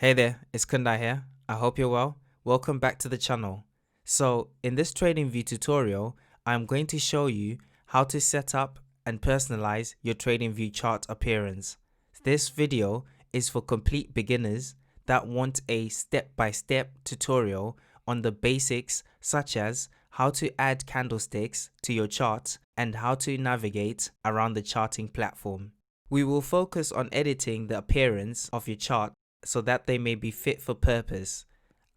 Hey there, it's Kundai here. I hope you're well. Welcome back to the channel. So in this TradingView tutorial, I'm going to show you how to set up and personalize your TradingView chart appearance. This video is for complete beginners that want a step-by-step tutorial on the basics such as how to add candlesticks to your chart and how to navigate around the charting platform. We will focus on editing the appearance of your chart so that they may be fit for purpose.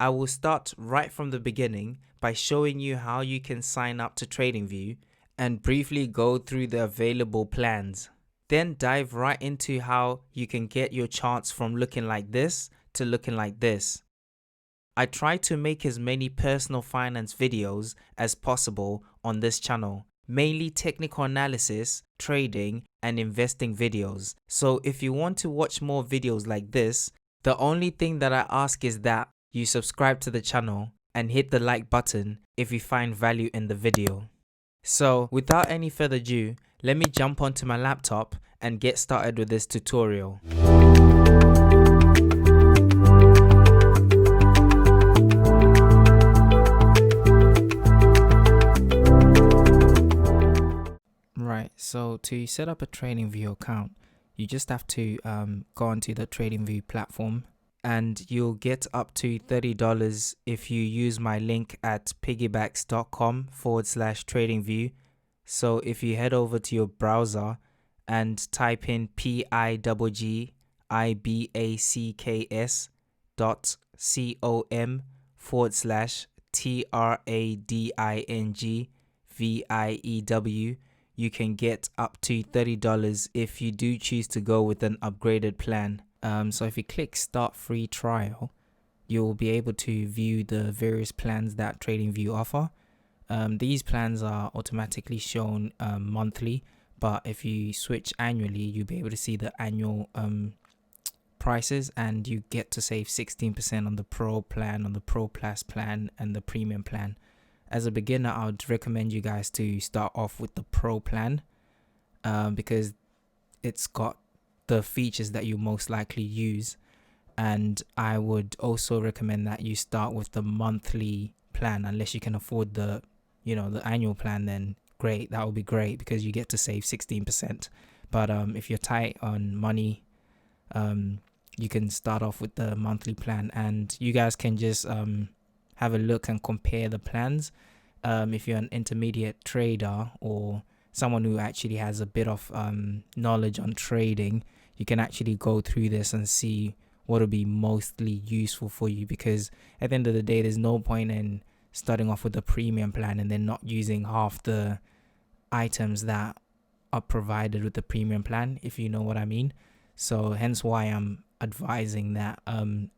I will start right from the beginning by showing you how you can sign up to TradingView and briefly go through the available plans. Then dive right into how you can get your charts from looking like this to looking like this. I try to make as many personal finance videos as possible on this channel, mainly technical analysis, trading, and investing videos. So if you want to watch more videos like this, the only thing that I ask is that you subscribe to the channel and hit the like button if you find value in the video. So without any further ado, let me jump onto my laptop and get started with this tutorial. Right, so to set up a TradingView account, you just have to go onto the TradingView platform and you'll get up to $30 if you use my link at PiggiBacks.com/TradingView. So if you head over to your browser and type in PiggiBacks.com/TradingView, you can get up to $30 if you do choose to go with an upgraded plan. So if you click start free trial, you'll be able to view the various plans that TradingView offer. These plans are automatically shown monthly, but if you switch annually, you'll be able to see the annual prices, and you get to save 16% on the Pro plan, on the Pro Plus plan, and the Premium plan. As a beginner, I would recommend you guys to start off with the Pro plan because it's got the features that you most likely use. And I would also recommend that you start with the monthly plan, unless you can afford the annual plan. Then great, that would be great because you get to save 16%. But if you're tight on money, you can start off with the monthly plan, and you guys can just have a look and compare the plans. If you're an intermediate trader or someone who actually has a bit of knowledge on trading, you can actually go through this and see what will be mostly useful for you, because at the end of the day, there's no point in starting off with the premium plan and then not using half the items that are provided with the premium plan, if you know what I mean. So hence why I'm advising that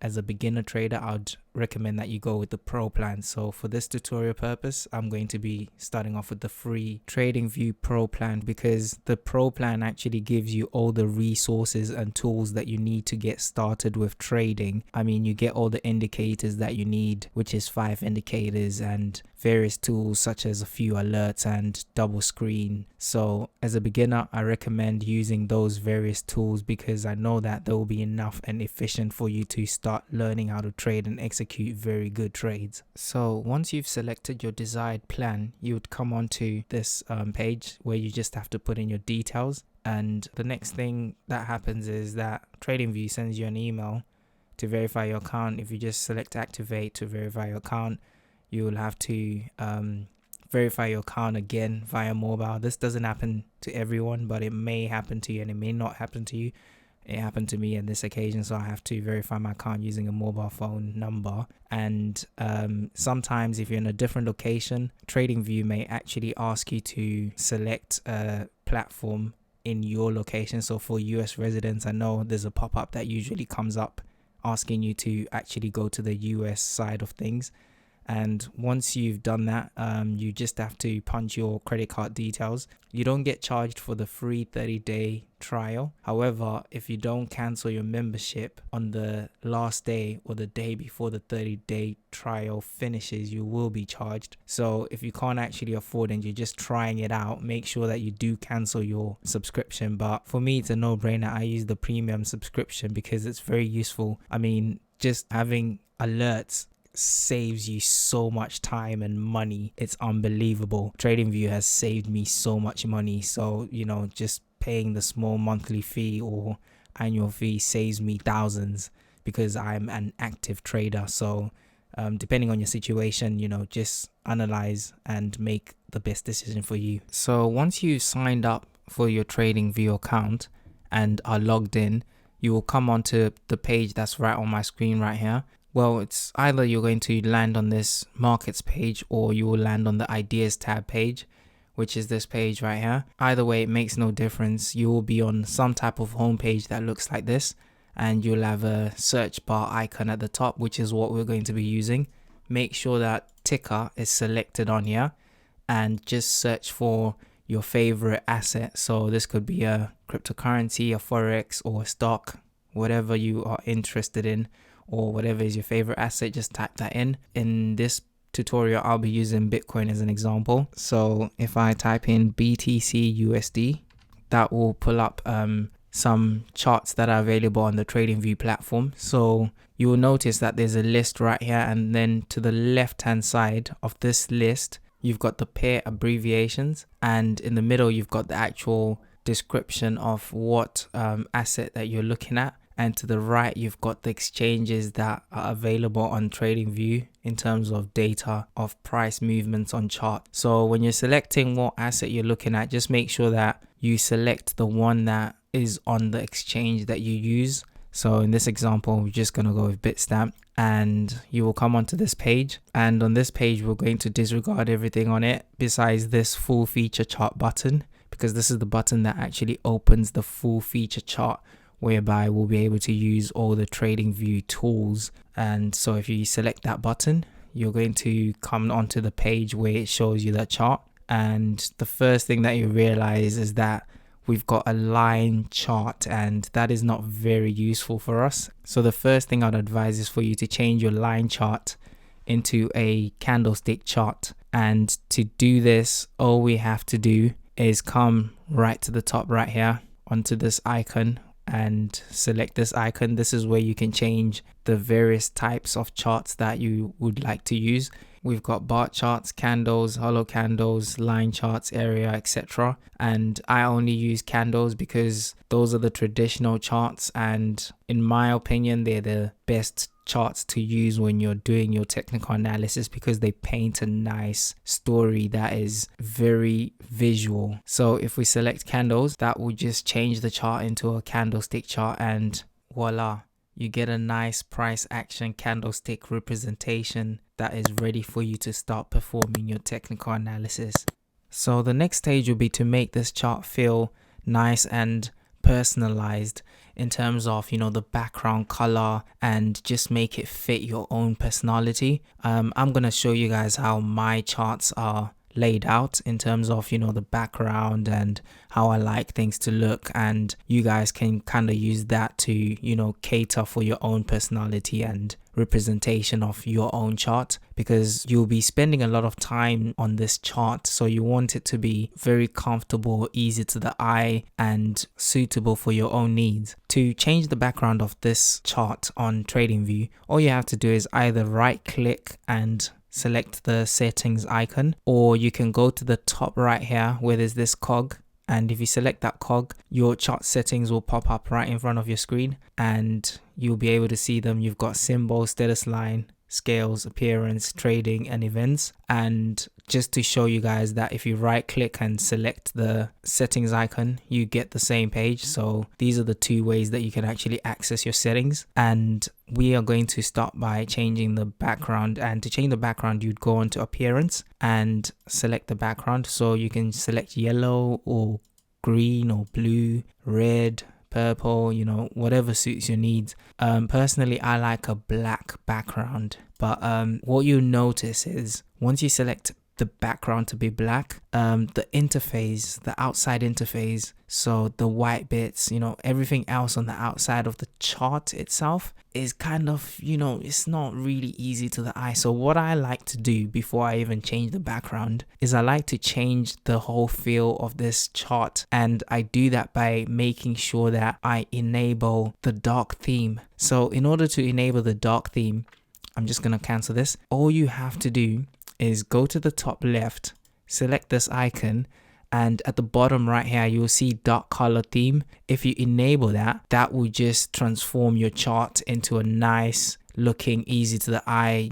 as a beginner trader, I'd recommend that you go with the Pro plan. So for this tutorial purpose, I'm going to be starting off with the free TradingView Pro plan, because the Pro plan actually gives you all the resources and tools that you need to get started with trading. I mean, you get all the indicators that you need, which is 5 indicators, and various tools such as a few alerts and double screen. So as a beginner, I recommend using those various tools because I know that there will be enough and efficient for you to start learning how to trade and execute very good trades. So once you've selected your desired plan, you would come onto this page where you just have to put in your details, and the next thing that happens is that TradingView sends you an email to verify your account. If you just select activate to verify your account, you will have to verify your account again via mobile. This doesn't happen to everyone, but it may happen to you and it may not happen to you. It happened to me on this occasion, so I have to verify my account using a mobile phone number. And sometimes if you're in a different location, TradingView may actually ask you to select a platform in your location. So for US residents, I know there's a pop-up that usually comes up asking you to actually go to the US side of things. And once you've done that, you just have to punch your credit card details. You don't get charged for the free 30-day trial. However, if you don't cancel your membership on the last day or the day before the 30-day trial finishes, you will be charged. So if you can't actually afford and you're just trying it out, make sure that you do cancel your subscription. But for me, it's a no-brainer. I use the premium subscription because it's very useful. I mean, just having alerts saves you so much time and money. It's unbelievable. TradingView has saved me so much money. So, just paying the small monthly fee or annual fee saves me thousands because I'm an active trader. So depending on your situation, just analyze and make the best decision for you. So once you signed up for your TradingView account and are logged in, you will come onto the page that's right on my screen right here. Well, it's either you're going to land on this markets page or you will land on the ideas tab page, which is this page right here. Either way, it makes no difference. You will be on some type of homepage that looks like this, and you'll have a search bar icon at the top, which is what we're going to be using. Make sure that ticker is selected on here and just search for your favorite asset. So this could be a cryptocurrency, a forex, or a stock, whatever you are interested in, or whatever is your favorite asset. Just type that in. In this tutorial, I'll be using Bitcoin as an example. So if I type in BTC USD, that will pull up some charts that are available on the TradingView platform. So you will notice that there's a list right here, and then to the left hand side of this list, you've got the pair abbreviations, and in the middle, you've got the actual description of what asset that you're looking at. And to the right, you've got the exchanges that are available on TradingView in terms of data of price movements on chart. So when you're selecting what asset you're looking at, just make sure that you select the one that is on the exchange that you use. So in this example, we're just going to go with Bitstamp, and you will come onto this page. And on this page, we're going to disregard everything on it besides this full feature chart button, because this is the button that actually opens the full feature chart, whereby we'll be able to use all the TradingView tools. And so if you select that button, you're going to come onto the page where it shows you that chart. And the first thing that you realize is that we've got a line chart, and that is not very useful for us. So the first thing I'd advise is for you to change your line chart into a candlestick chart. And to do this, all we have to do is come right to the top right here onto this icon and select this icon. This is where you can change the various types of charts that you would like to use. We've got bar charts, candles, hollow candles, line charts, area, etc. And I only use candles because those are the traditional charts, and in my opinion, they're the best charts to use when you're doing your technical analysis, because they paint a nice story that is very visual. So if we select candles, that will just change the chart into a candlestick chart, and voila, you get a nice price action candlestick representation that is ready for you to start performing your technical analysis. So the next stage will be to make this chart feel nice and personalized in terms of, the background color, and just make it fit your own personality. I'm going to show you guys how my charts are laid out in terms of, the background and how I like things to look, and you guys can kind of use that to, cater for your own personality and representation of your own chart, because you'll be spending a lot of time on this chart. So you want it to be very comfortable, easy to the eye, and suitable for your own needs. To change the background of this chart on TradingView, all you have to do is either right click and select the settings icon, or you can go to the top right here where there's this cog, and if you select that cog, your chart settings will pop up right in front of your screen, and you'll be able to see them. You've got symbols, status line, scales, appearance, trading, and events. And just to show you guys that if you right click and select the settings icon, you get the same page. So these are the two ways that you can actually access your settings. And we are going to start by changing the background. And to change the background, you'd go onto appearance and select the background. So you can select yellow or green or blue, red, purple, whatever suits your needs. Personally, I like a black background, but what you notice is once you select the background to be black. The interface, the outside interface, so the white bits, everything else on the outside of the chart itself is kind of, it's not really easy to the eye. So what I like to do before I even change the background is I like to change the whole feel of this chart, and I do that by making sure that I enable the dark theme. So in order to enable the dark theme, I'm just going to cancel this. All you have to do is go to the top left, select this icon, and at the bottom right here you'll see dark color theme. If you enable that, that will just transform your chart into a nice looking, easy to the eye,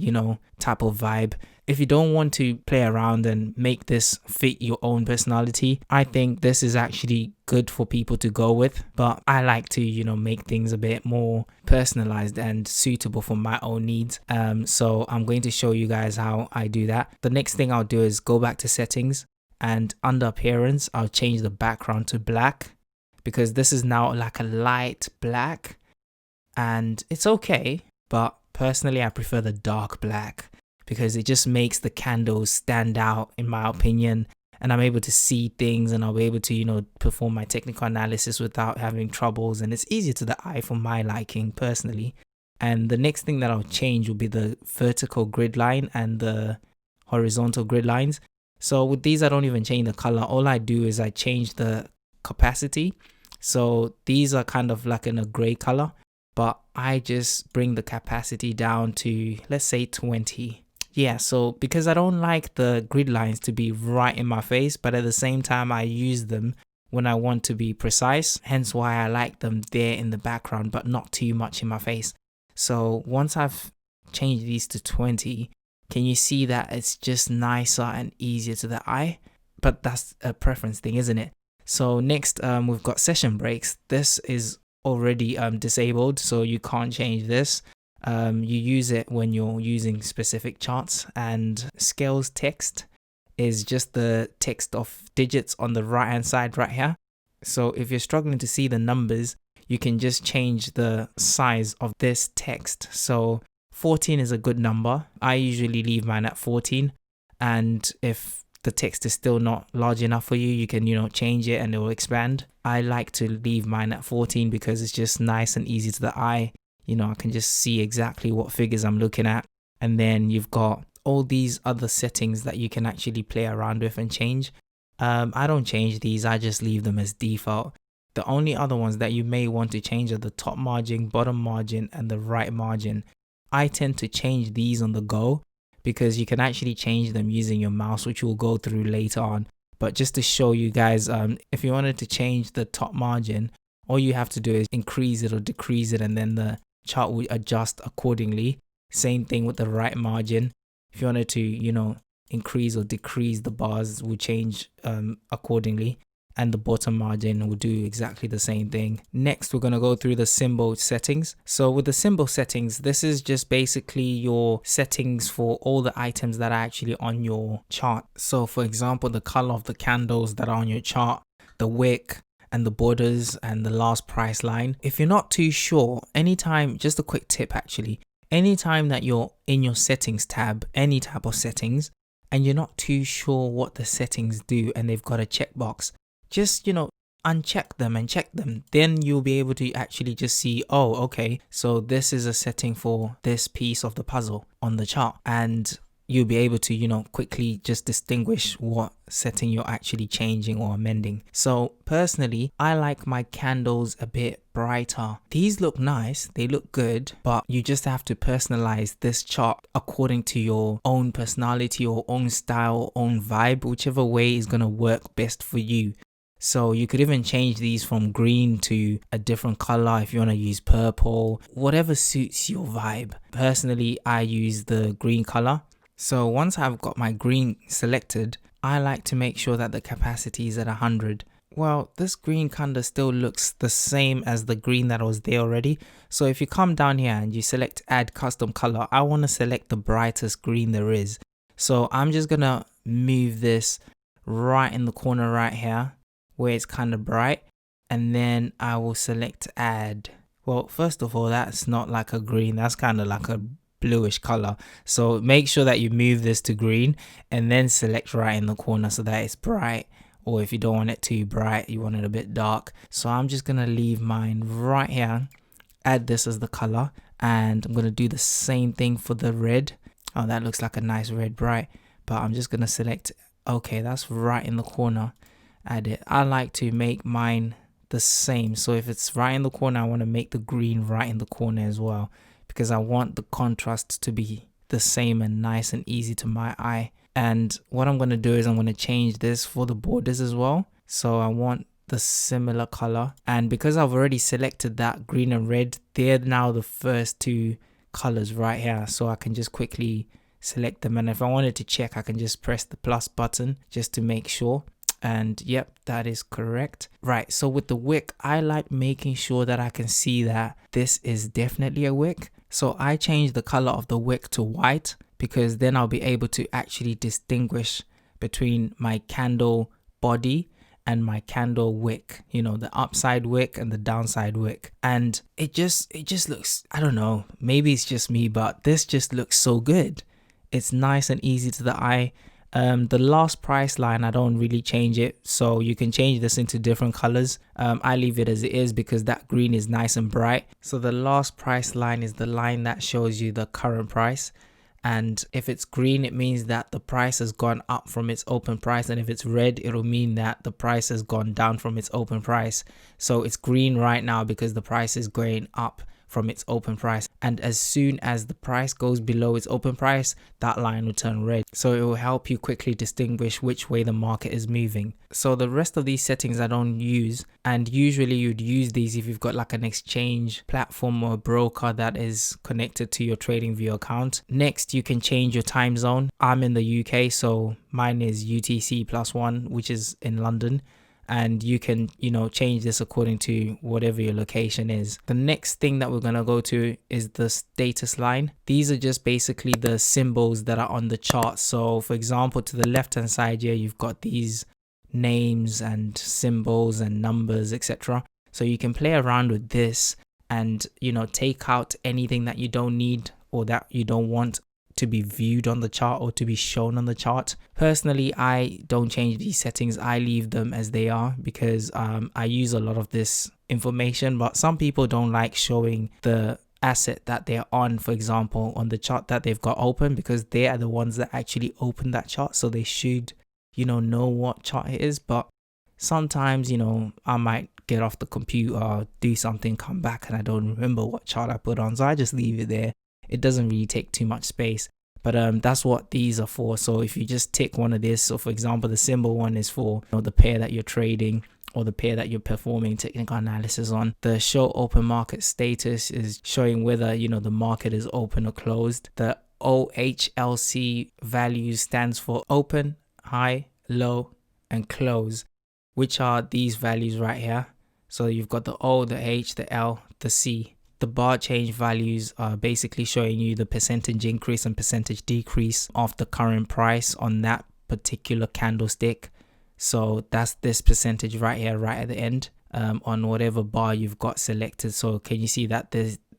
type of vibe. If you don't want to play around and make this fit your own personality, I think this is actually good for people to go with. But I like to, make things a bit more personalized and suitable for my own needs. So I'm going to show you guys how I do that. The next thing I'll do is go back to settings, and under appearance, I'll change the background to black, because this is now like a light black, and it's okay. But personally, I prefer the dark black, because it just makes the candles stand out, in my opinion, and I'm able to see things, and I'll be able to, perform my technical analysis without having troubles, and it's easier to the eye for my liking personally. And the next thing that I'll change will be the vertical grid line and the horizontal grid lines. So with these, I don't even change the color. All I do is I change the opacity. So these are kind of like in a gray color, but I just bring the opacity down to, let's say, 20. Yeah, so because I don't like the grid lines to be right in my face, but at the same time I use them when I want to be precise, hence why I like them there in the background but not too much in my face. So once I've changed these to 20, can you see that it's just nicer and easier to the eye? But that's a preference thing, isn't it? So next, we've got session breaks. This is already disabled, so you can't change this. You use it when you're using specific charts. And scales text is just the text of digits on the right hand side right here. So if you're struggling to see the numbers, you can just change the size of this text. So 14 is a good number. I usually leave mine at 14, and if the text is still not large enough for you, you can change it and it will expand. I like to leave mine at 14 because it's just nice and easy to the eye. I can just see exactly what figures I'm looking at. And then you've got all these other settings that you can actually play around with and change. I don't change these, I just leave them as default. The only other ones that you may want to change are the top margin, bottom margin, and the right margin. I tend to change these on the go because you can actually change them using your mouse, which we'll go through later on. But just to show you guys, if you wanted to change the top margin, all you have to do is increase it or decrease it, and then the chart will adjust accordingly. Same thing with the right margin. If you wanted to, increase or decrease the bars, will change accordingly. And the bottom margin will do exactly the same thing. Next, we're going to go through the symbol settings. So with the symbol settings, this is just basically your settings for all the items that are actually on your chart. So for example, the color of the candles that are on your chart, the wick, and the borders, and the last price line. If you're not too sure, anytime, just a quick tip actually, anytime that you're in your settings tab, any tab of settings, and you're not too sure what the settings do and they've got a checkbox, just uncheck them and check them. Then you'll be able to actually just see, oh, okay, so this is a setting for this piece of the puzzle on the chart, and you'll be able to quickly just distinguish what setting you're actually changing or amending. So personally, I like my candles a bit brighter. These look nice, they look good, but you just have to personalize this chart according to your own personality or own style, own vibe, whichever way is going to work best for you. So you could even change these from green to a different color if you want to use purple, whatever suits your vibe. Personally, I use the green color. So once I've got my green selected, I like to make sure that the capacity is at 100. Well, this green kind of still looks the same as the green that was there already. So if you come down here and you select add custom color, I want to select the brightest green there is. So I'm just going to move this right in the corner right here, where it's kind of bright, and then I will select add. Well, first of all, that's not like a green, that's kind of like a bluish color. So make sure that you move this to green and then select right in the corner so that it's bright. Or if you don't want it too bright, you want it a bit dark. So I'm just gonna leave mine right here, add this as the color, and I'm gonna do the same thing for the red. Oh, that looks like a nice red bright, but I'm just gonna select, okay, that's right in the corner, add it. I like to make mine the same, so if it's right in the corner, I want to make the green right in the corner as well, because I want the contrast to be the same and nice and easy to my eye. And what I'm going to do is I'm going to change this for the borders as well, so I want the similar color. And because I've already selected that green and red, they're now the first two colors right here, so I can just quickly select them, and if I wanted to check, I can just press the plus button just to make sure. And yep, that is correct. Right, so with the wick, I like making sure that I can see that this is definitely a wick. So I change the color of the wick to white, because then I'll be able to actually distinguish between my candle body and my candle wick, you know, the upside wick and the downside wick. And it just looks, I don't know, maybe it's just me, but this just looks so good. It's nice and easy to the eye. The last price line, I don't really change it, so you can change this into different colors. I leave it as it is because that green is nice and bright. So the last price line is the line that shows you the current price, and if it's green, it means that the price has gone up from its open price, and if it's red, it'll mean that the price has gone down from its open price. So it's green right now because the price is going up from its open price, and as soon as the price goes below its open price, that line will turn red. So it will help you quickly distinguish which way the market is moving. So the rest of these settings I don't use, and usually you'd use these if you've got like an exchange platform or a broker that is connected to your TradingView account. Next, you can change your time zone. I'm in the UK, so mine is UTC +1, which is in London. And you can, you know, change this according to whatever your location is. The next thing that we're going to go to is the status line. These are just basically the symbols that are on the chart. So for example, to the left hand side here, you've got these names and symbols and numbers, etc. So you can play around with this and, you know, take out anything that you don't need or that you don't want to be viewed on the chart or to be shown on the chart. Personally, I don't change these settings. I leave them as they are because I use a lot of this information, but some people don't like showing the asset that they're on, for example, on the chart that they've got open, because they are the ones that actually open that chart, so they should, you know what chart it is. But sometimes, you know, I might get off the computer, do something, come back, and I don't remember what chart I put on, so I just leave it there. It doesn't really take too much space, but that's what these are for. So if you just tick one of this, so for example, the symbol one is for, you know, the pair that you're trading or the pair that you're performing technical analysis on. The show open market status is showing whether, you know, the market is open or closed. The OHLC values stands for open, high, low, and close, which are these values right here. So you've got the O, the H, the L, the C. The bar change values are basically showing you the percentage increase and percentage decrease of the current price on that particular candlestick. So that's this percentage right here, right at the end, on whatever bar you've got selected. So can you see that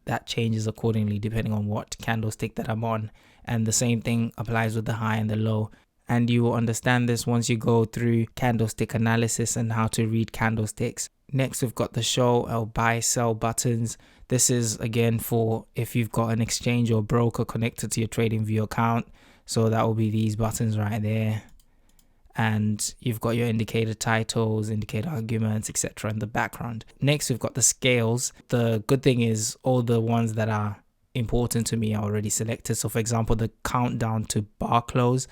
that changes accordingly depending on what candlestick that I'm on? And the same thing applies with the high and the low. And you will understand this once you go through candlestick analysis and how to read candlesticks. Next, we've got the show or buy sell buttons. This is again for if you've got an exchange or broker connected to your TradingView account. So that will be these buttons right there. And you've got your indicator titles, indicator arguments, etc. in the background. Next, we've got the scales. The good thing is all the ones that are important to me are already selected. So for example, the countdown to bar close.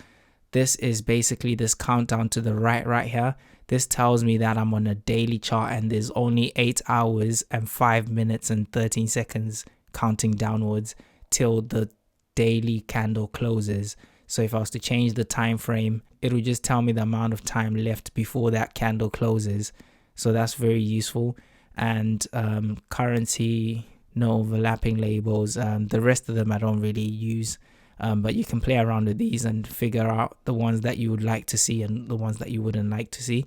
This is basically this countdown to the right here. This tells me that I'm on a daily chart and there's only 8 hours and 5 minutes and 13 seconds counting downwards till the daily candle closes. So if I was to change the time frame, it will just tell me the amount of time left before that candle closes. So that's very useful. And currency, no overlapping labels. The rest of them I don't really use. But you can play around with these and figure out the ones that you would like to see and the ones that you wouldn't like to see.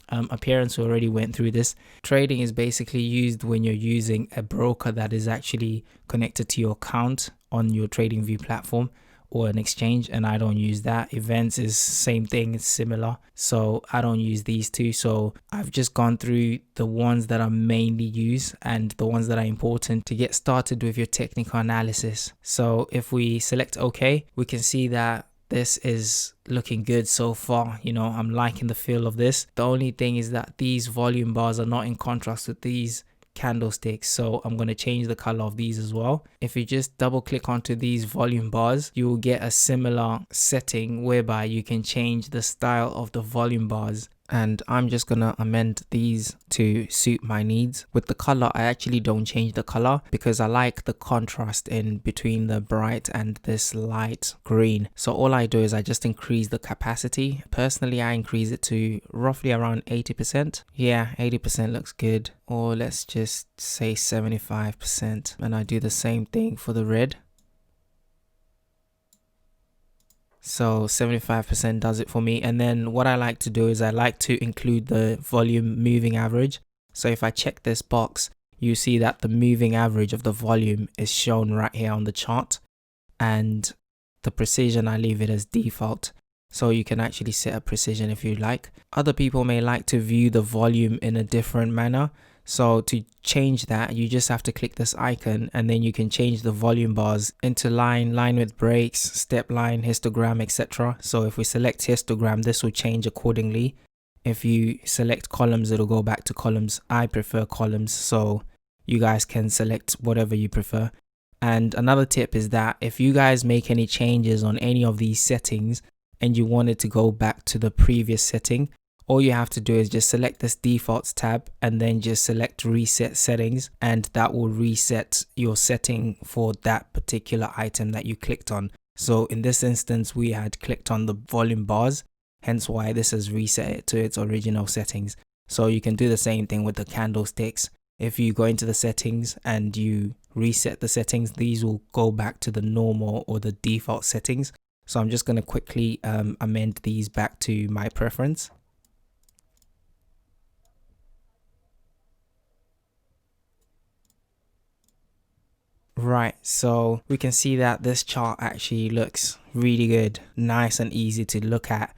Appearance, we already went through this. Trading is basically used when you're using a broker that is actually connected to your account on your TradingView platform or an exchange, and I don't use that. Events is same thing, it's similar, so I don't use these two. So I've just gone through the ones that I mainly use and the ones that are important to get started with your technical analysis. So if we select OK, we can see that this is looking good so far. You know, I'm liking the feel of this. The only thing is that these volume bars are not in contrast with these candlesticks, so I'm going to change the color of these as well. If you just double click onto these volume bars, you will get a similar setting whereby you can change the style of the volume bars, and I'm just gonna amend these to suit my needs. With the color, I actually don't change the color because I like the contrast in between the bright and this light green. So all I do is I just increase the capacity. Personally, I increase it to roughly around 80%. Yeah, 80% looks good. Or let's just say 75%. And I do the same thing for the red. So 75% does it for me. And then what I like to do is I like to include the volume moving average. So if I check this box, you see that the moving average of the volume is shown right here on the chart, and the precision, I leave it as default. So you can actually set a precision if you like. Other people may like to view the volume in a different manner. So to change that, you just have to click this icon, and then you can change the volume bars into line, line with breaks, step line, histogram, etc. So if we select histogram, this will change accordingly. If you select columns, it'll go back to columns. I prefer columns, so you guys can select whatever you prefer. And another tip is that if you guys make any changes on any of these settings and you want it to go back to the previous setting, all you have to do is just select this defaults tab and then just select reset settings, and that will reset your setting for that particular item that you clicked on. So in this instance, we had clicked on the volume bars, hence why this has reset it to its original settings. So you can do the same thing with the candlesticks. If you go into the settings and you reset the settings, these will go back to the normal or the default settings. So I'm just going to quickly amend these back to my preference. Right, so we can see that this chart actually looks really good, nice and easy to look at.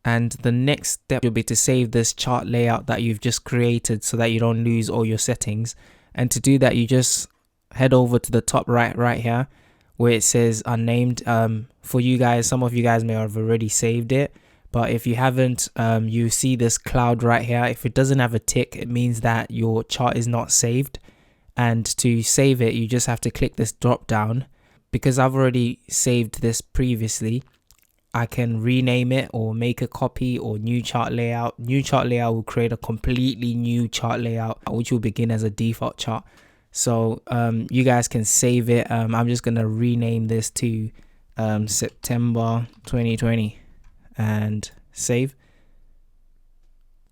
And the next step will be to save this chart layout that you've just created so that you don't lose all your settings. And to do that, you just head over to the top right here where it says unnamed. For you guys, some of you guys may have already saved it, but if you haven't, you see this cloud right here. If it doesn't have a tick, it means that your chart is not saved. And to save it, you just have to click this drop down. Because I've already saved this previously, I can rename it or make a copy or new chart layout. New chart layout will create a completely new chart layout, which will begin as a default chart. So you guys can save it. I'm just going to rename this to September 2020 and save.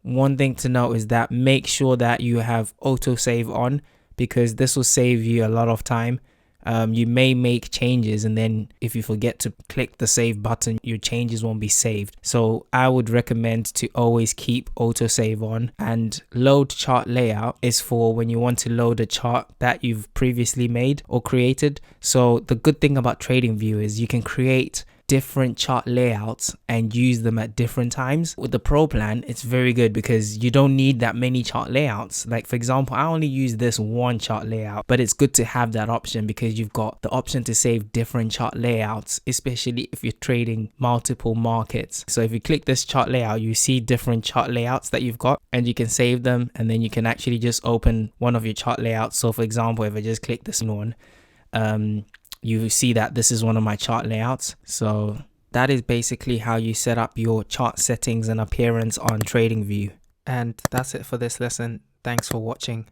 One thing to note is that make sure that you have auto save on, because this will save you a lot of time. You may make changes, and then if you forget to click the save button, your changes won't be saved. So I would recommend to always keep auto save on. And load chart layout is for when you want to load a chart that you've previously made or created. So the good thing about TradingView is you can create different chart layouts and use them at different times. With the Pro plan, it's very good because you don't need that many chart layouts. Like for example, I only use this one chart layout, but it's good to have that option because you've got the option to save different chart layouts, especially if you're trading multiple markets. So if you click this chart layout, you see different chart layouts that you've got, and you can save them, and then you can actually just open one of your chart layouts. So for example, if I just click this one, you see that this is one of my chart layouts. So that is basically how you set up your chart settings and appearance on TradingView. And that's it for this lesson. Thanks for watching.